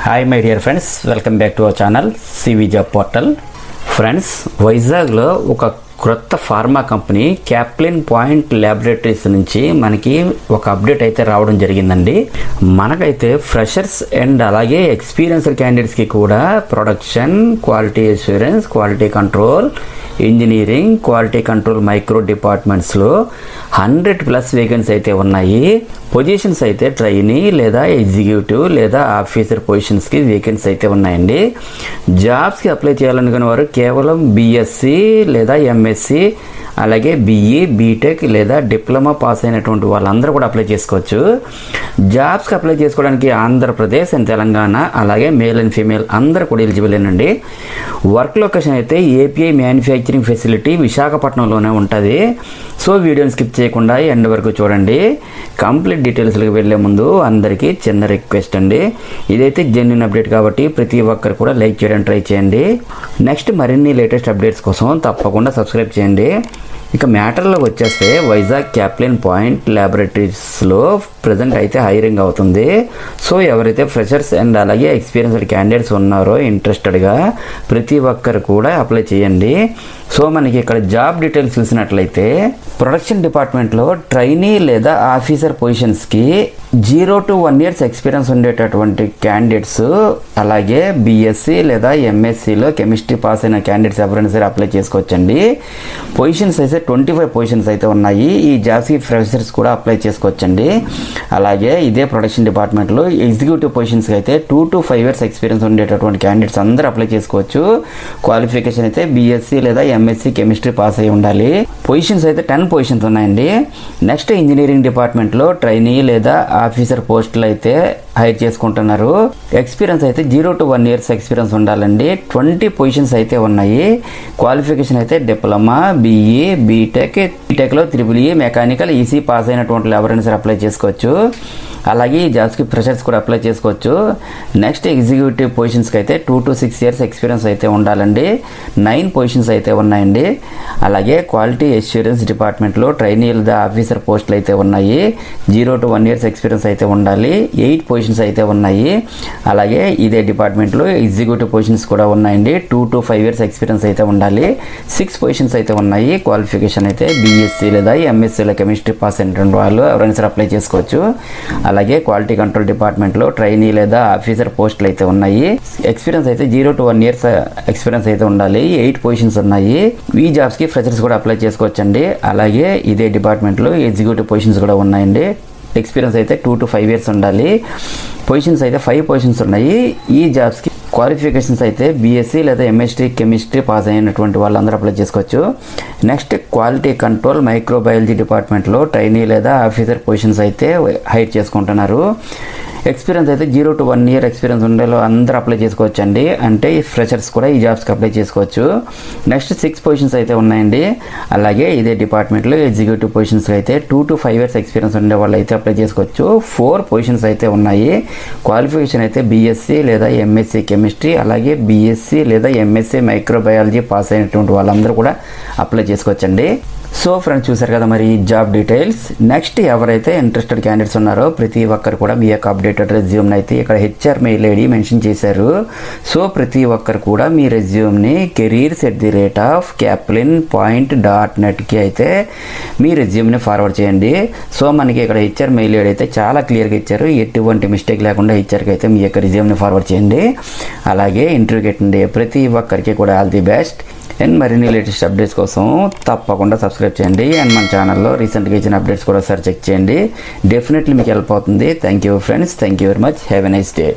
Hi my dear friends, welcome back to our channel CV job portal. Friends, వైజాగ్లో ఒక క్రొత్త pharma company Caplin Point Laboratories నుంచి మనకి ఒక అప్డేట్ అయితే రావడం జరిగిందండి. మనకైతే ఫ్రెషర్స్ అండ్ అలాగే ఎక్స్పీరియన్స్డ్ క్యాండిడేట్స్కి కూడా production, quality assurance, quality control, engineering, quality control micro డిపార్ట్మెంట్స్లో 100+ వేకెన్సీ అయితే ఉన్నాయి. పొజిషన్స్ అయితే ట్రైనీ లేదా ఎగ్జిక్యూటివ్ లేదా ఆఫీసర్ పొజిషన్స్కి వేకెన్సీ అయితే ఉన్నాయండి. జాబ్స్కి అప్లై చేయాలనుకునే వారు కేవలం బీఎస్సీ లేదా ఎంఎస్సి అలాగే బీఈ, బీటెక్ లేదా డిప్లొమా పాస్ అయినటువంటి వాళ్ళందరూ కూడా అప్లై చేసుకోవచ్చు. జాబ్స్కి అప్లై చేసుకోవడానికి ఆంధ్రప్రదేశ్ అండ్ తెలంగాణ అలాగే మేల్ అండ్ ఫీమేల్ అందరూ కూడా ఎలిజిబుల్ అండి. వర్క్ లొకేషన్ అయితే ఏపీఐ మ్యానుఫ్యాక్చరింగ్ ఫెసిలిటీ విశాఖపట్నంలోనే ఉంటుంది. సో వీడియోని స్కిప్ చేయకుండా ఎండ్ వరకు చూడండి. కంప్లీట్ డీటెయిల్స్కి వెళ్ళే ముందు అందరికీ చిన్న రిక్వెస్ట్ అండి, ఇదైతే జెన్యూన్ అప్డేట్ కాబట్టి ప్రతి ఒక్కరు కూడా లైక్ చేయడానికి ట్రై చేయండి. నెక్స్ట్ మరిన్ని లేటెస్ట్ అప్డేట్స్ కోసం తప్పకుండా సబ్స్క్రైబ్ చేయండి. ఇక మ్యాటర్లోకి వచ్చేస్తే వైజాగ్ క్యాప్లిన్ పాయింట్ ల్యాబొరేటరీస్లో ప్రజెంట్ అయితే హైరింగ్ అవుతుంది. సో ఎవరైతే ఫ్రెషర్స్ అండ్ అలాగే ఎక్స్పీరియన్స్డ్ క్యాండిడేట్స్ ఉన్నారో ఇంట్రెస్టెడ్గా ప్రతి ఒక్కరు కూడా అప్లై చేయండి. సో మనకి ఇక్కడ జాబ్ డీటెయిల్స్ చూసినట్లయితే ప్రొడక్షన్ డిపార్ట్మెంట్లో ట్రైనీ లేదా ఆఫీసర్ పొజిషన్స్కి 0 to 1 years ఎక్స్పీరియన్స్ ఉండేటటువంటి క్యాండిడేట్స్ అలాగే బీఎస్సీ లేదా ఎంఎస్సీలో కెమిస్ట్రీ పాస్ అయిన క్యాండిడేట్స్ ఎవరైనా సరే అప్లై చేసుకోవచ్చండి. పొజిషన్స్ అయితే 25 పొజిషన్స్ అయితే ఉన్నాయి. ఈ జాబ్స్కి ఫ్రెషర్స్ కూడా అప్లై చేసుకోవచ్చండి. అలాగే ఇదే ప్రొడక్షన్ డిపార్ట్మెంట్లో ఎగ్జిక్యూటివ్ పొజిషన్స్కి అయితే 2 to 5 years ఎక్స్పీరియన్స్ ఉండేటటువంటి క్యాండిడేట్స్ అందరూ అప్లై చేసుకోవచ్చు. క్వాలిఫికేషన్ అయితే బీఎస్సీ లేదా ఎంఎస్సీ కెమిస్ట్రీ పాస్ అయి ఉండాలి. పొజిషన్స్ అయితే 10 పొజిషన్స్ ఉన్నాయండి. నెక్స్ట్ ఇంజనీరింగ్ డిపార్ట్మెంట్లో ట్రైనీ లేదా ఆఫీసర్ పోస్టులు అయితే హైర్ చేసుకుంటున్నారు. ఎక్స్పీరియన్స్ అయితే 0 to 1 years ఎక్స్పీరియన్స్ ఉండాలండి. 20 పొజిషన్స్ అయితే ఉన్నాయి. క్వాలిఫికేషన్ అయితే డిప్లొమా, బీఈ, బీటెక్లో EEE, మెకానికల్, ఈసీ పాస్ అయినటువంటి ఎవరైనా సరే అప్లై చేసుకోవచ్చు. అలాగే ఈ జాబ్స్కి ఫ్రెషర్స్ కూడా అప్లై చేసుకోవచ్చు. నెక్స్ట్ ఎగ్జిక్యూటివ్ పొజిషన్స్కి అయితే 2 to 6 years ఎక్స్పీరియన్స్ అయితే ఉండాలండి. 9 పొజిషన్స్ అయితే ఉన్నాయండి. అలాగే క్వాలిటీ అష్యూరెన్స్ డిపార్ట్మెంట్లో ట్రైనీ లేదా ఆఫీసర్ పోస్టులు అయితే ఉన్నాయి. 0 to 1 years ఎక్స్పీరియన్స్ అయితే ఉండాలి. 8 పొజిషన్స్ అయితే ఉన్నాయి. అలాగే ఇదే డిపార్ట్మెంట్లో ఎగ్జిక్యూటివ్ పొజిషన్స్ కూడా ఉన్నాయండి. 2 to 5 years ఎక్స్పీరియన్స్ అయితే ఉండాలి. 6 పొజిషన్స్ అయితే ఉన్నాయి. క్వాలిఫికేషన్ అయితే బీఎస్సీ లేదా ఎంఎస్సీలో కెమిస్ట్రీ పాస్ అయినటువంటి వాళ్ళు ఎవరైనా సరే అప్లై చేసుకోవచ్చు. అలాగే క్వాలిటీ కంట్రోల్ డిపార్ట్మెంట్లో ట్రైనీ లేదా ఆఫీసర్ పోస్టులు అయితే ఉన్నాయి. ఎక్స్పీరియన్స్ అయితే 0 to 1 years ఎక్స్పీరియన్స్ అయితే ఉండాలి. 8 పొజిషన్స్ ఉన్నాయి. ఈ జాబ్స్కి ఫ్రెషర్స్ కూడా అప్లై చేసుకోవచ్చండి. అలాగే ఇదే డిపార్ట్మెంట్లో ఎగ్జిక్యూటివ్ పొజిషన్స్ కూడా ఉన్నాయండి. ఎక్స్పీరియన్స్ అయితే 2 to 5 years ఉండాలి. పొజిషన్స్ అయితే 5 పొజిషన్స్ ఉన్నాయి. ఈ జాబ్స్కి క్వాలిఫికేషన్స్ అయితే బీఎస్సీ లేదా ఎంఎస్టీ కెమిస్ట్రీ పాస్ అయినటువంటి వాళ్ళందరూ అప్లై చేసుకోవచ్చు. నెక్స్ట్ క్వాలిటీ కంట్రోల్ మైక్రోబయాలజీ డిపార్ట్మెంట్లో ట్రైనీ లేదా ఆఫీసర్ పొజిషన్స్ అయితే హైర్ చేసుకుంటున్నారు. ఎక్స్పీరియన్స్ అయితే 0 to 1 year ఎక్స్పీరియన్స్ ఉండేలో అందరూ అప్లై చేసుకోవచ్చు అండి. అంటే ఈ ఫ్రెషర్స్ కూడా ఈ జాబ్స్కి అప్లై చేసుకోవచ్చు. నెక్స్ట్ 6 పొజిషన్స్ అయితే ఉన్నాయండి. అలాగే ఇదే డిపార్ట్మెంట్లో ఎగ్జిక్యూటివ్ పొజిషన్స్కి అయితే 2 to 5 years ఎక్స్పీరియన్స్ ఉండే వాళ్ళు అయితే అప్లై చేసుకోవచ్చు. 4 పొజిషన్స్ అయితే ఉన్నాయి. క్వాలిఫికేషన్ అయితే బీఎస్సీ లేదా ఎంఎస్సీ కెమిస్ట్రీ అలాగే బీఎస్సీ లేదా ఎంఎస్సీ మైక్రోబయాలజీ పాస్ అయినటువంటి వాళ్ళందరూ కూడా అప్లై చేసుకోవచ్చండి. సో ఫ్రెండ్స్, చూసారు కదా మరి జాబ్ డీటెయిల్స్. నెక్స్ట్ ఎవరైతే ఇంట్రెస్టెడ్ క్యాండిడేట్స్ ఉన్నారో ప్రతి ఒక్కరు కూడా మీ యొక్క అప్డేటెడ్ రెజ్యూమ్ని అయితే ఇక్కడ హెచ్ఆర్ మెయిల్ ఐడి మెన్షన్ చేశారు. సో ప్రతి ఒక్కరు కూడా మీ రెజ్యూమ్ని careers@caplin.net అయితే మీ రెజ్యూమ్ని ఫార్వర్డ్ చేయండి. సో మనకి ఇక్కడ హెచ్ఆర్ మెయిల్ ఐడి అయితే చాలా క్లియర్గా ఇచ్చారు. ఎటువంటి మిస్టేక్ లేకుండా హెచ్ఆర్కి అయితే మీ యొక్క రెజ్యూమ్ని ఫార్వర్డ్ చేయండి. అలాగే ఇంటర్వ్యూకి అటెండ్ అయ్యే ప్రతి ఒక్కరికి కూడా ఆల్ ది బెస్ట్. అండ్ మరిన్ని లేటెస్ట్ అప్డేట్స్ కోసం తప్పకుండా సబ్స్క్రైబ్ చేయండి. అండ్ మన ఛానల్లో రీసెంట్గా ఇచ్చిన అప్డేట్స్ కూడా ఒకసారి చెక్ చేయండి. డెఫినెట్లీ మీకు హెల్ప్ అవుతుంది. Thank you friends, thank you very much. Have a nice day.